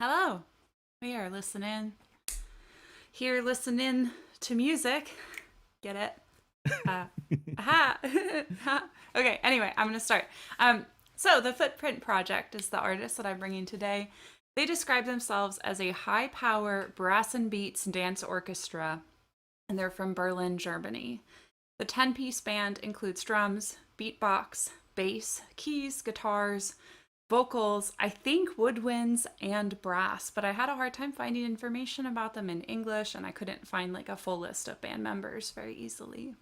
Hello. We are listening here, listening to music. Get it? Uh, aha. Okay. Anyway, I'm gonna start. So the Footprint Project is the artist that I'm bringing today. They describe themselves as a high-power brass and beats dance orchestra, and they're from Berlin, Germany. The 10-piece band includes drums, beatbox, bass, keys, guitars, vocals, I think woodwinds, and brass, but I had a hard time finding information about them in English, and I couldn't find like a full list of band members very easily.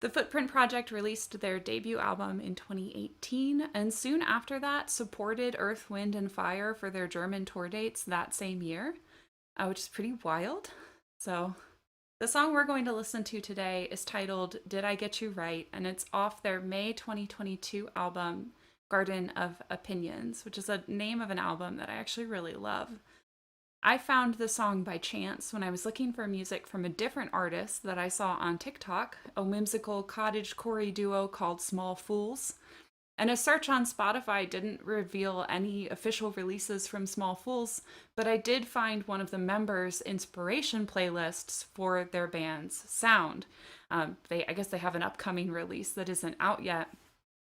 The Footprint Project released their debut album in 2018, and soon after that supported Earth, Wind, and Fire for their German tour dates that same year, which is pretty wild. So the song we're going to listen to today is titled Did I Get You Right? And it's off their May 2022 album, Garden of Opinions, which is a name of an album that I actually really love. I found the song by chance when I was looking for music from a different artist that I saw on TikTok, a whimsical cottage core duo called Small Fools. And a search on Spotify didn't reveal any official releases from Small Fools, but I did find one of the members' inspiration playlists for their band's sound. I guess they have an upcoming release that isn't out yet.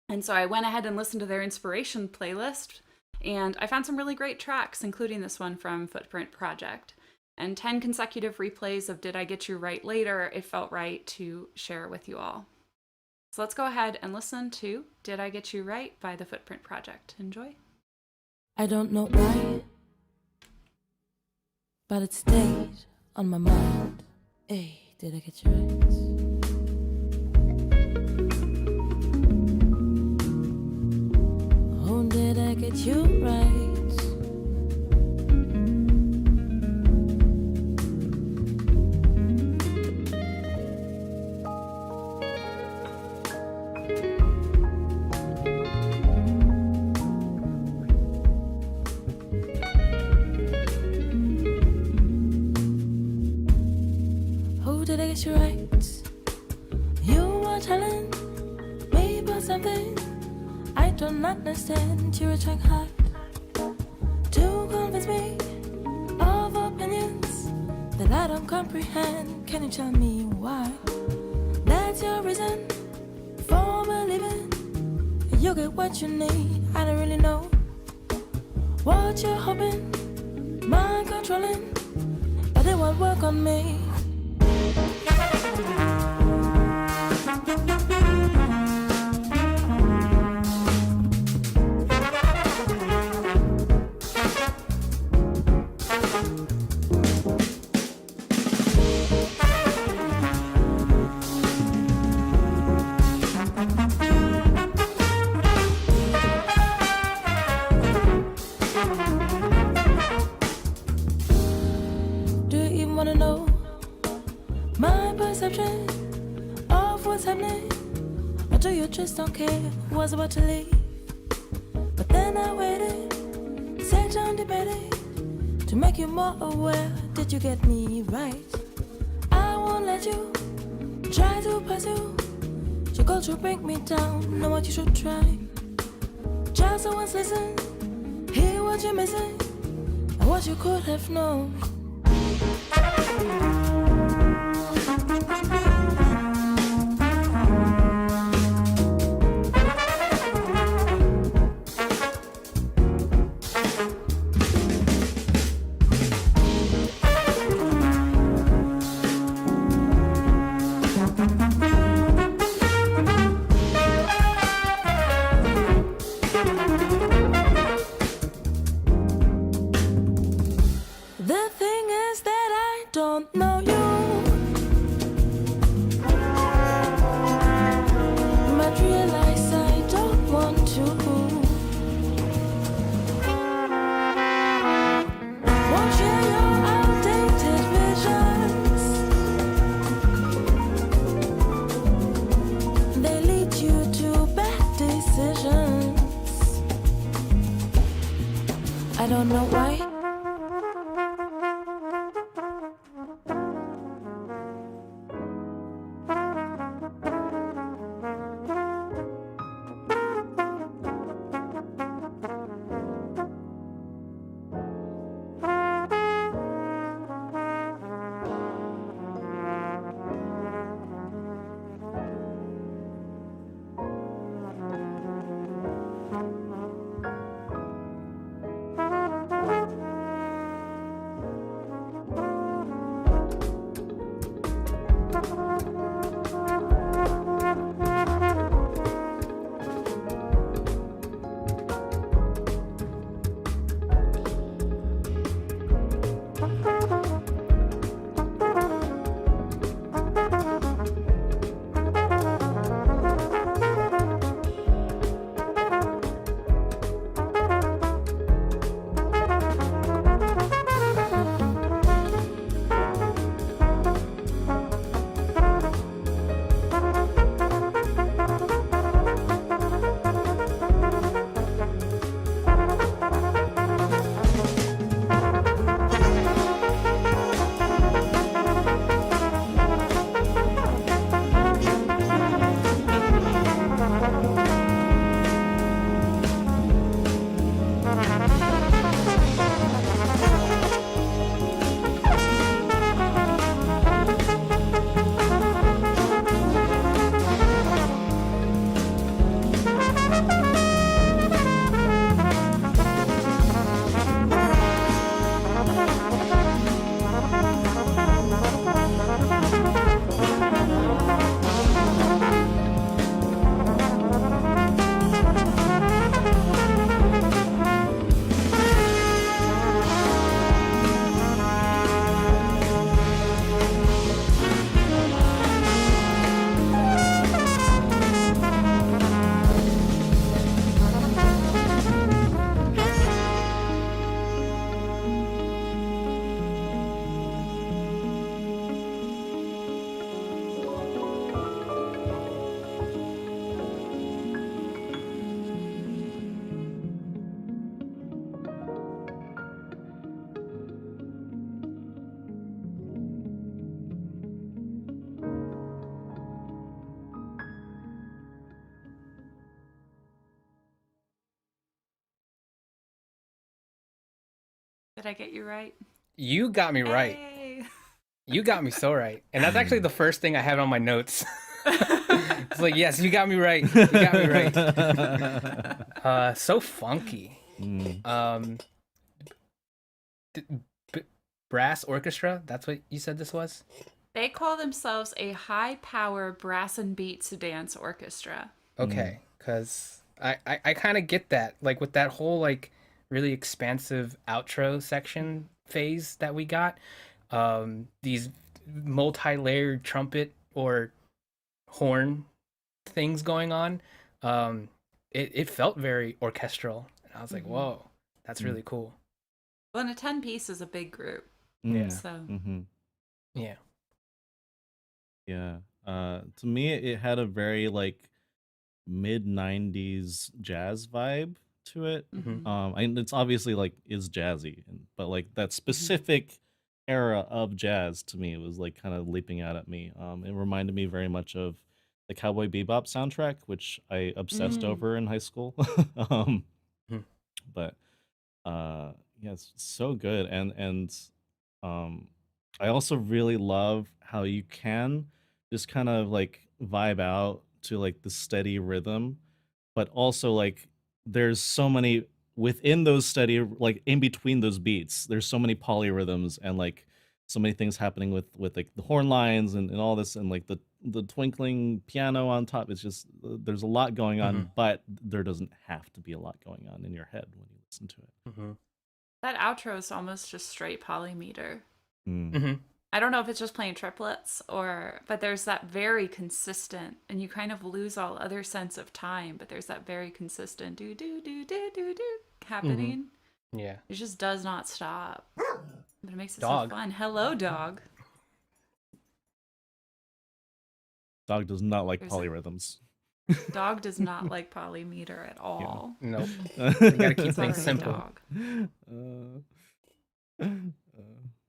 And so I went ahead and listened to their inspiration playlist, and I found some really great tracks, including this one from Footprint Project. And 10 consecutive replays of Did I Get You Right later, it felt right to share with you all. So let's go ahead and listen to Did I Get You Right by the Footprint Project. Enjoy. I don't know why, but it stayed on my mind. Hey, did I get you right? Oh, did I get you right? Oh, did I get you right? You were telling me about something I don't understand. You were trying hard to convince me of opinions that I don't comprehend. Can you tell me why? That's your reason for believing you get what you need. I don't really know what you're hoping, mind controlling, but it won't work on me. Do you even wanna know my perception of what's happening? Or do you just don't care who was about to leave? But then I waited, sat down debating to make you more aware. Did you get me right? I won't let you try to pursue your goal to bring me down. Know what you should try. Just once listen, hear what you're missing and what you could have known. The thing is that I don't know you, but realize I don't want to. Won't share your outdated visions. They lead you to bad decisions. I don't know why. Did I get you right? You got me right. Hey. You got me so right. And that's actually the first thing I had on my notes. It's like, yes, you got me right. You got me right. So funky. D- Brass orchestra? That's what you said this was? They call themselves a high-power brass and beats dance orchestra. Okay, because I kind of get that. Like with that whole like really expansive outro section phase that we got, these multi-layered trumpet or horn things going on, it felt very orchestral. And I was like, whoa, that's really cool. Well, and a 10-piece is a big group. Yeah. So Yeah. Yeah. To me, it had a very like mid '90s jazz vibe to it. And it's obviously like is jazzy, but like that specific era of jazz to me was like kind of leaping out at me. It reminded me very much of the Cowboy Bebop soundtrack, which I obsessed over in high school. um, Mhm. but yeah, it's so good, and I also really love how you can just kind of like vibe out to like the steady rhythm, but also like there's so many within those steady, like in between those beats, there's so many polyrhythms and like so many things happening with like the horn lines and all this and like the twinkling piano on top. It's just there's a lot going on, but there doesn't have to be a lot going on in your head when you listen to it. That outro is almost just straight polymeter. Mm. I don't know if it's just playing triplets but there's that very consistent, and you kind of lose all other sense of time, but there's that very consistent do do do do do do happening. Yeah. It just does not stop. But it makes it Dog. so fun. Hello, dog. Dog does not like There's a- polyrhythms. Dog does not like polymeter at all. Nope. You gotta keep Sorry, things simple. dog.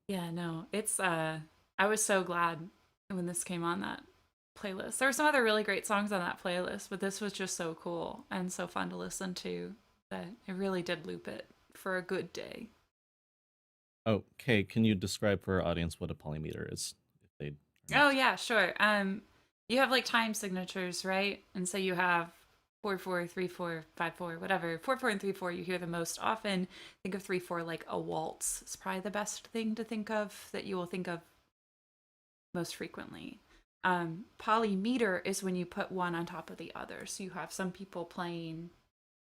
Yeah, no. It's I was so glad when this came on that playlist. There were some other really great songs on that playlist, but this was just so cool and so fun to listen to that it really did loop it for a good day. Okay, can you describe for our audience what a polymeter is? If they Oh yeah, sure. You have like time signatures, right? And so you have 4/4, 3/4, 5/4, whatever. 4/4 and 3/4 you hear the most often. Think of 3/4 like a waltz. It's probably the best thing to think of that you will think of most frequently. Polymeter is when you put one on top of the other. So you have some people playing,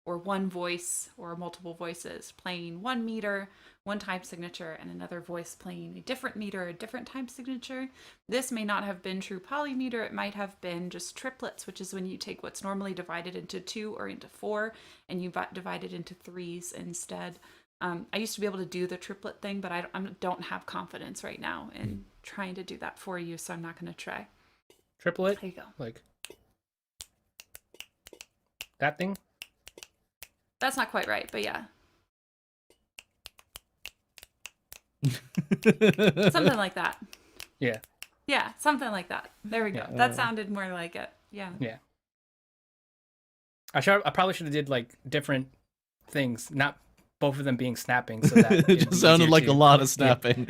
or one voice or multiple voices playing one meter, one time signature, and another voice playing a different meter, a different time signature. This may not have been true polymeter. It might have been just triplets, which is when you take what's normally divided into 2 or into 4 and you divide it into 3s instead. I used to be able to do the triplet thing, but I don't have confidence right now in trying to do that for you, so I'm not going to try. Triplet? There you go. Like that thing? That's not quite right, but yeah. Something like that. Yeah. Yeah, something like that. There we go. Yeah. That sounded more like it. Yeah. Yeah. I probably should have did like different things, not both of them being snapping, so that it it'd be just sounded easier like to- a lot of snapping.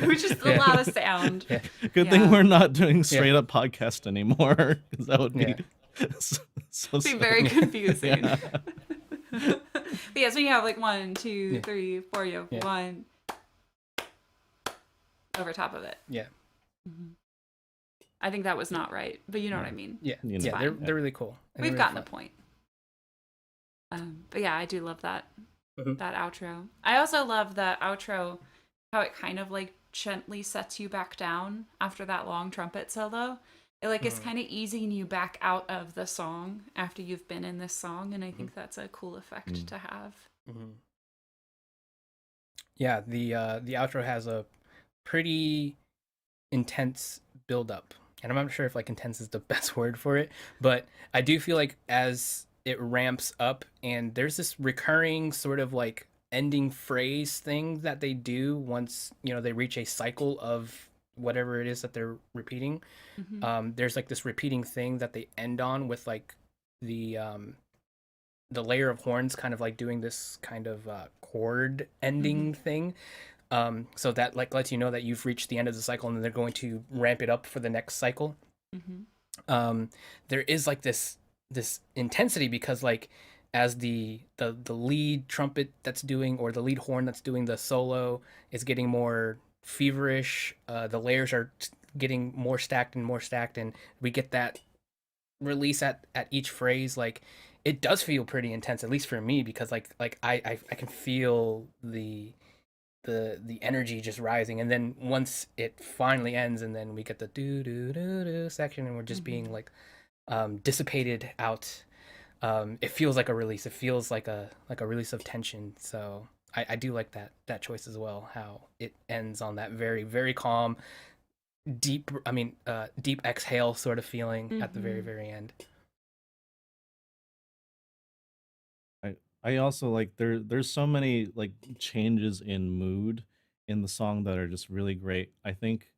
Which is a lot of sound. Yeah. Good Yeah. thing we're not doing straight up podcast anymore, because that would be Yeah. so Be very confusing. Yeah. But yes, when you have like 1, 2, 3, 4, you have Yeah. 1 over top of it. Yeah. I think that was not right, but you know what I mean. Yeah. You know. Yeah. They're fine. they're really cool. And We've they're gotten really the point. But yeah, I do love that Mhm. that outro. I also love the outro, how it kind of like gently sets you back down after that long trumpet solo. It like is kind of easing you back out of the song after you've been in this song, and I think that's a cool effect to have. fun. Yeah. The outro has a pretty intense build up, and I'm not sure if like intense is the best word for it, but I do feel like as it ramps up and there's this recurring sort of like ending phrase thing that they do once they reach a cycle of whatever it is that they're repeating. There's like this repeating thing that they end on with like the the layer of horns kind of like doing this kind of chord ending thing. So that like lets you know that you've reached the end of the cycle, and then they're going to ramp it up for the next cycle. There is like this intensity because like as the lead trumpet that's doing, or the lead horn that's doing the solo is getting more feverish, the layers are getting more stacked and more stacked, and we get that release at each phrase. Like it does feel pretty intense, at least for me, because like I can feel the energy just rising, and then once it finally ends and then we get the do do do do section, and we're just being like dissipated out. It feels like a release. It feels like a release of tension. So I do like that choice as well, how it ends on that very, very calm, deep deep exhale sort of feeling at the very, very end. I also like there's so many like changes in mood in the song that are just really great. I think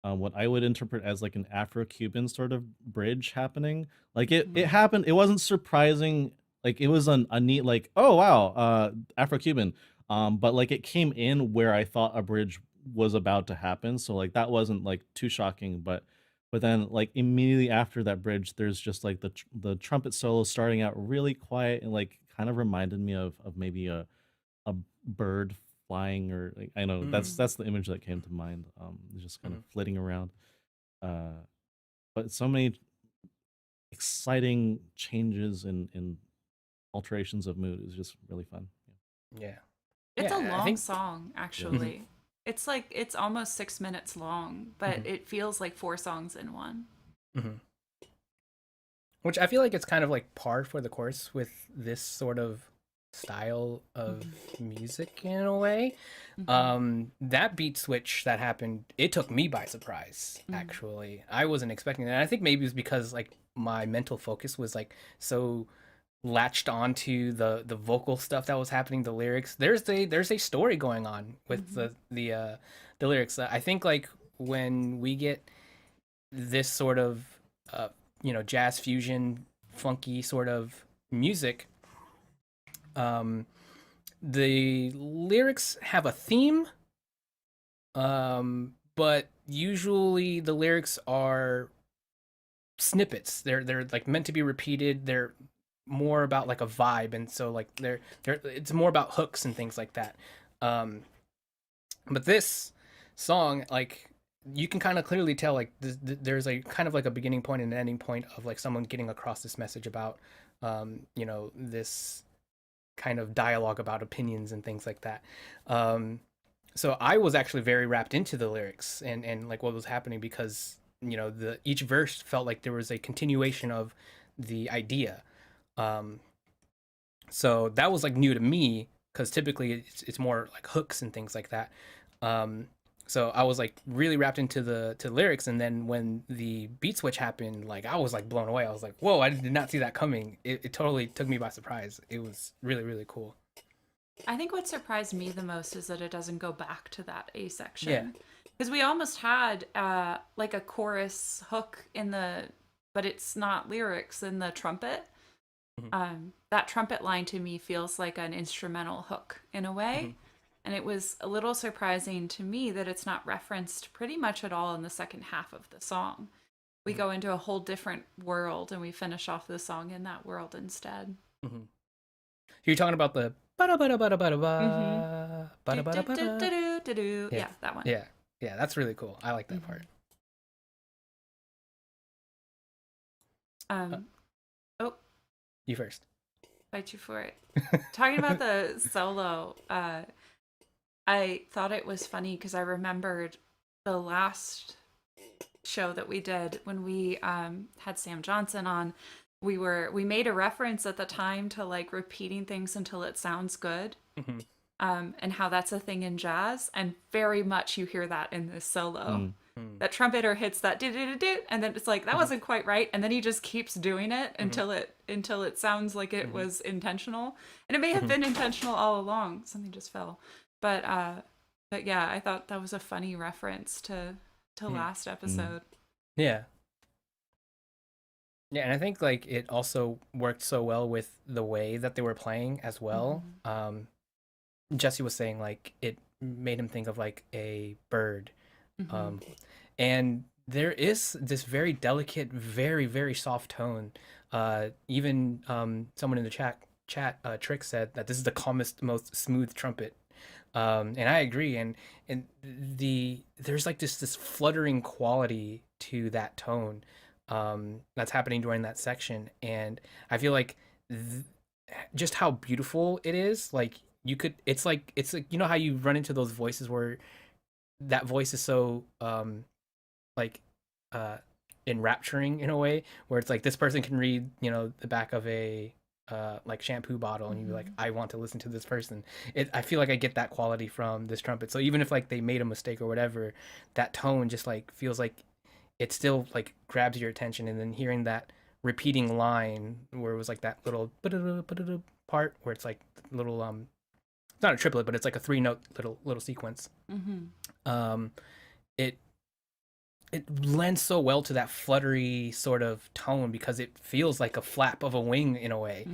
what I would interpret as like an Afro-Cuban sort of bridge happening. Like it happened. It wasn't surprising. Like it was a neat like, oh wow, Afro-Cuban. But like it came in where I thought a bridge was about to happen. So like that wasn't like too shocking. But then like immediately after that bridge, there's just like the trumpet solo starting out really quiet and like kind of reminded me of maybe a bird flying, or like, I know that's the image that came to mind. Just kind of flitting around. But so many exciting changes in alterations of mood is just really fun. Yeah. It's Yeah, a I long think- song, actually. It's like it's almost 6 minutes long, but it feels like 4 songs in one. Which I feel like it's kind of like par for the course with this sort of style of music in a way. That beat switch that happened, it took me by surprise, actually. I wasn't expecting that. And I think maybe it was because like my mental focus was like so latched onto the vocal stuff that was happening, the lyrics. There's a story going on with the lyrics. I think like when we get this sort of jazz fusion funky sort of music, the lyrics have a theme, but usually the lyrics are snippets. They're like meant to be repeated. They're more about like a vibe, and so like they're it's more about hooks and things like that. But this song, like you can kind of clearly tell like there's a kind of like a beginning point and an ending point of like someone getting across this message about this kind of dialogue about opinions and things like that. So I was actually very wrapped into the lyrics and like what was happening, because each verse felt like there was a continuation of the idea. So that was like new to me, because typically it's more like hooks and things like that. So I was like really wrapped into the lyrics, and then when the beat switch happened, like I was like blown away. I was like, whoa, I did not see that coming. It totally took me by surprise. It was really, really cool. I think what surprised me the most is that it doesn't go back to that A section. Yeah. Because we almost had like a chorus hook but it's not lyrics in the trumpet. That trumpet line to me feels like an instrumental hook in a way. And it was a little surprising to me that it's not referenced pretty much at all in the second half of the song. We go into a whole different world and we finish off the song in that world instead. You're talking about the bada bada bada bada bada bada bada bada. Do-do-do-do-do-do. Yeah, that one. Yeah, that's really cool. I like that part. Oh, You first. fight you for it. Talking about the solo, I thought it was funny because I remembered the last show that we did when we had Sam Johnson on. We made a reference at the time to like repeating things until it sounds good, and how that's a thing in jazz, and very much you hear that in this solo. That trumpeter hits that do do do do, and then it's like that wasn't quite right, and then he just keeps doing it until it sounds like it was intentional, and it may have been intentional all along. Something just fell, but yeah, I thought that was a funny reference to last episode. Yeah. Yeah, and I think like it also worked so well with the way that they were playing as well. Jesse was saying like it made him think of like a bird. Um, and there is this very delicate, very soft tone. Even someone in the chat Trick said that this is the calmest, most smooth trumpet. And I agree. And there's like this fluttering quality to that tone that's happening during that section, and I feel like th- just how beautiful it is. Like you could, it's like you know how you run into those voices where that voice is so like uh enrapturing in a way where it's like this person can read the back of a like shampoo bottle and you're like I want to listen to this person. I feel like I get that quality from this trumpet, so even if like they made a mistake or whatever, that tone just like feels like it still like grabs your attention. And then hearing that repeating line where it was like that little part where it's like little it's not a triplet but it's like a 3 note little sequence. um it it lends so well to that fluttery sort of tone because it feels like a flap of a wing in a way.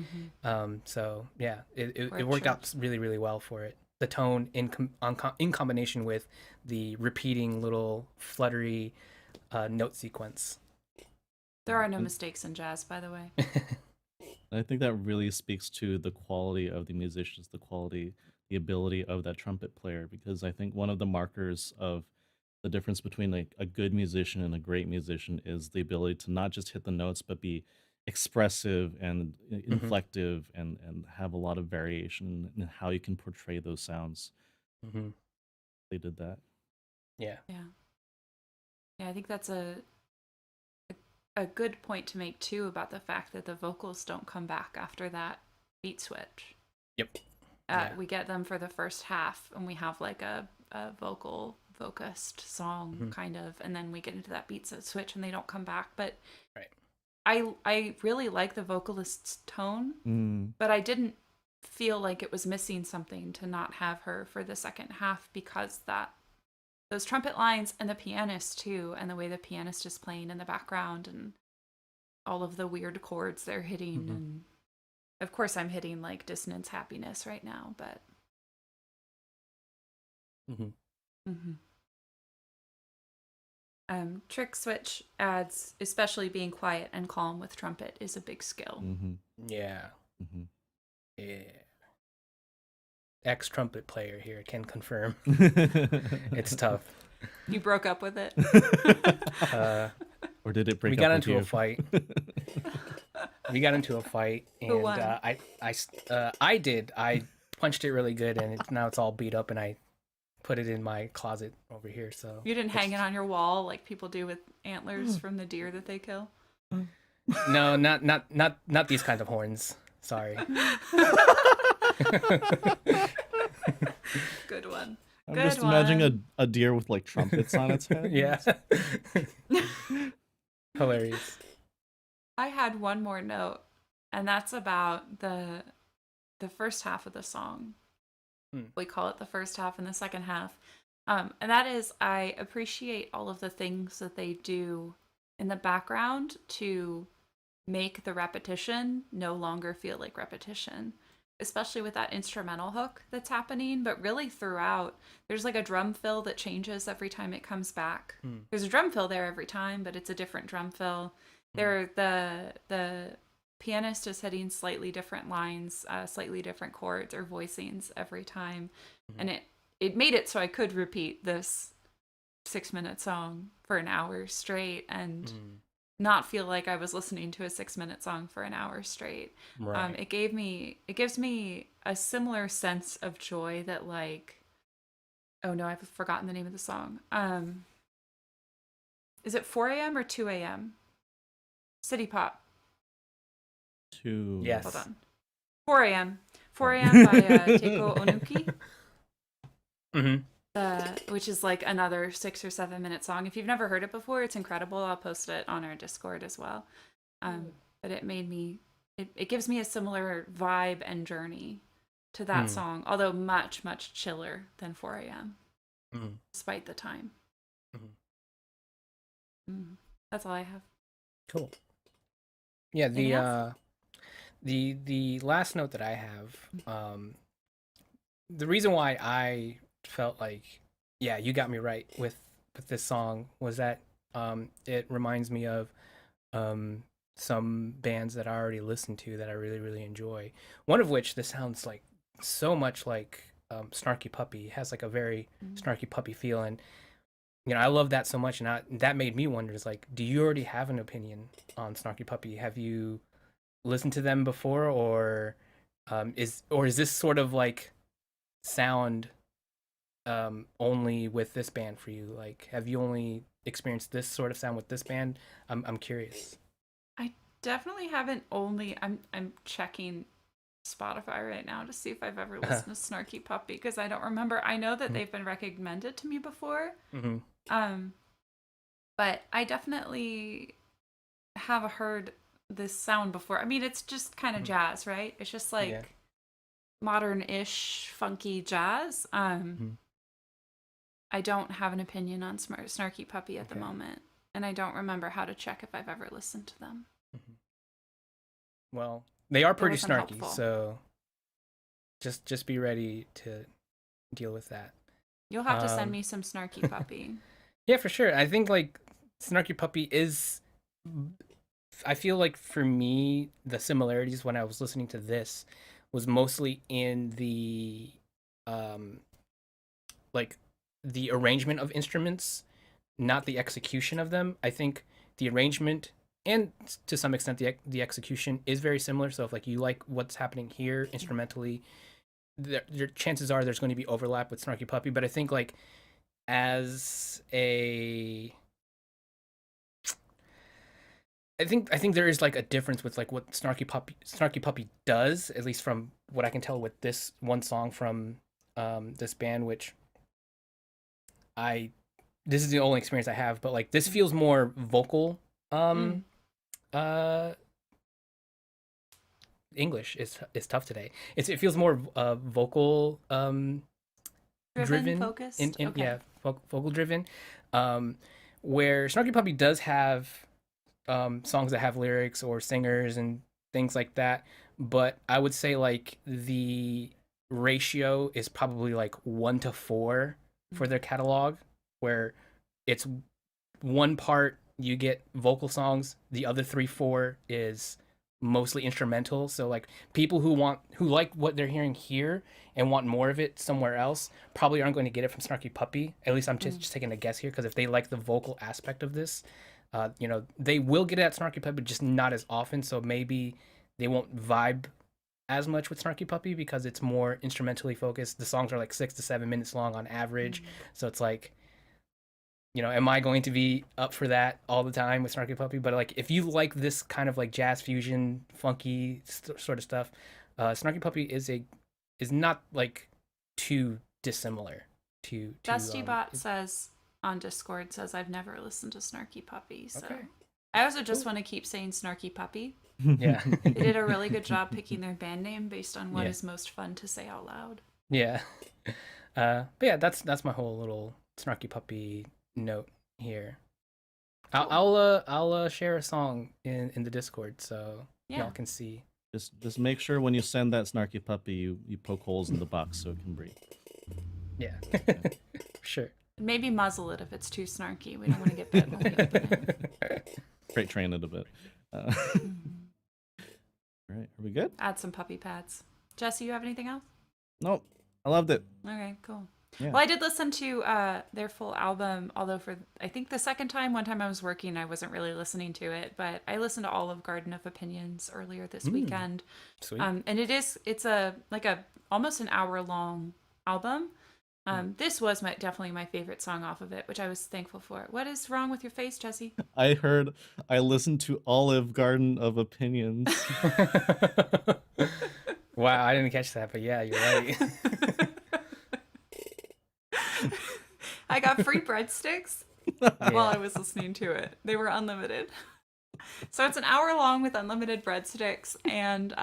So yeah, it worked out really well for it. The tone in combination with the repeating little fluttery note sequence. There are no mistakes in jazz, by the way. I think that really speaks to the quality of the musicians, the quality, the ability of that trumpet player. Because I think one of the markers of the difference between like a good musician and a great musician is the ability to not just hit the notes, but be expressive and inflective and have a lot of variation in how you can portray those sounds. They did that. Yeah. Yeah, I think that's a good point to make too about the fact that the vocals don't come back after that beat switch. Yep. We get them for the first half and we have like a vocal focused song kind of, and then we get into that beat switch and they don't come back. But I really like the vocalist's tone, but I didn't feel like it was missing something to not have her for the second half because those trumpet lines and the pianist too, and the way the pianist is playing in the background and all of the weird chords they're hitting. And of course I'm hitting like dissonance happiness right now, but trick switch adds, especially being quiet and calm with trumpet is a big skill. Yeah. Ex trumpet player here can confirm. It's tough. You broke up with it? Or did it break up? We got into a fight. And who won? I did. I punched it really good, and now it's all beat up, and I put it in my closet over here. So You didn't hang it on your wall like people do with antlers from the deer that they kill? No, not these kinds of horns. Sorry. Good one. I'm just imagining a deer with like trumpets on its head. Yeah. Hilarious. I had one more note, and that's about the first half of the song. We call it the first half and the second half. And that is, I appreciate all of the things that they do in the background to make the repetition no longer feel like repetition, especially with that instrumental hook that's happening. But really throughout, there's like a drum fill that changes every time it comes back. There's a drum fill there every time, but it's a different drum fill. The pianist is hitting slightly different lines, slightly different chords or voicings every time. And it made it so I could repeat this 6-minute song for an hour straight and not feel like I was listening to a 6-minute song for an hour straight. Right. It gives me a similar sense of joy that, like, oh no, I've forgotten the name of the song. Is it 4 a.m. or 2 a.m.? City Pop. 2. Yes. Hold on. 4 a.m. 4 a.m. by Teiko Onuki. Which is like another 6 or 7 minute song. If you've never heard it before, it's incredible. I'll post it on our Discord as well. But it made me, it gives me a similar vibe and journey to that song, although much, much chiller than 4 a.m. Despite the time. That's all I have. Cool. Yeah, Anything else? the last note that I have, the reason why I felt like, yeah, you got me right with this song was that it reminds me of um some bands that I already listened to that I really really enjoy. One of which, this sounds like so much like Snarky Puppy. It has like a very Mm. Snarky Puppy feel, and I love that so much, and that made me wonder, is like, do you already have an opinion on Snarky Puppy? Have you listened to them before, or is this sort of like sound only with this band for you? Like, have you only experienced this sort of sound with this band? I'm curious. I definitely haven't only I'm checking Spotify right now to see if I've ever listened to Snarky Puppy because I don't remember. I know that they've been recommended to me before. Mm-hmm. Um, but I definitely have heard this sound before. I mean, it's just kind of jazz, right? It's just like Yeah. modern-ish funky jazz. Mhm. I don't have an opinion on Snarky Puppy at the Okay. moment, and I don't remember how to check if I've ever listened to them. Mhm. Well, they are That pretty wasn't snarky, helpful. so just be ready to deal with that. You'll have to send Um, me some Snarky Puppy. Yeah, for sure. I think like Snarky Puppy is. I feel like for me, the similarities when I was listening to this was mostly in the um like the arrangement of instruments, not the execution of them. I think the arrangement and to some extent the execution is very similar. So if like you like what's happening here instrumentally, there chances are there's going to be overlap with Snarky Puppy. But I think like as a I think there is like a difference with like what Snarky Puppy does, at least from what I can tell with this one song from this band, which I this is the only experience I have, but like this feels more vocal. Mm. Uh, English is tough today. It feels more vocal driven Focused? in Okay. yeah vocal driven, um, where Snarky Puppy does have songs that have lyrics or singers and things like that. But I would say like the ratio is probably like 1 to 4 for their catalog, where it's one part you get vocal songs, the other 3 4 is mostly instrumental. So like people who like what they're hearing here and want more of it somewhere else probably aren't going to get it from Snarky Puppy. At least I'm just taking a guess here, because if they like the vocal aspect of this, they will get it at Snarky Puppy, just not as often. So maybe they won't vibe as much with Snarky Puppy because it's more instrumentally focused. The songs are like 6 to 7 minutes long on average, so it's like, am I going to be up for that all the time with Snarky Puppy? But like, if you like this kind of like jazz fusion, funky sort of stuff, Snarky Puppy is not like too dissimilar to Dusty Bot says on Discord says I've never listened to Snarky Puppy, so Okay. I also just Cool. want to keep saying Snarky Puppy. Yeah. They did a really good job picking their band name based on what Yeah. is most fun to say out loud. Yeah. But yeah, that's my whole little Snarky Puppy note here. I'll share a song in the Discord so Yeah. y'all can see. Just make sure when you send that Snarky Puppy, you poke holes in the box so it can breathe. Yeah. Sure. Maybe muzzle it if it's too snarky. We don't want to get bit when we open it. Freight train it a bit. All right, are we good? Add some puppy pads. Jesse, you have anything else? Nope. I loved it. Okay, cool. Yeah. Well, I did listen to their full album, although for I think the second time, one time I was working, I wasn't really listening to it, but I listened to all of Garden of Opinions earlier this weekend. Sweet. And it's a almost an hour long album. This was definitely my favorite song off of it, which I was thankful for. What is wrong with your face, Jesse? I listened to Olive Garden of Opinions. Wow, I didn't catch that, but yeah, you're right. I got free breadsticks while I was listening to it. They were unlimited. So it's an hour long with unlimited breadsticks, and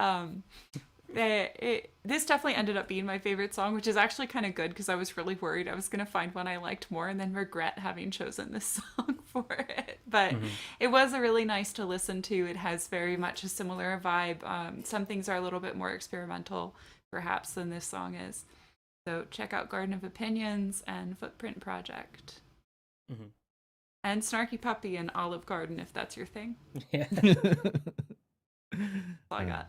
This definitely ended up being my favorite song, which is actually kind of good because I was really worried I was going to find one I liked more and then regret having chosen this song for it. But it was a really nice to listen to. It has very much a similar vibe. Some things are a little bit more experimental, perhaps, than this song is. So check out Garden of Opinions and Footprint Project. Mhm. And Snarky Puppy and Olive Garden, if that's your thing. Yeah. That's all I got.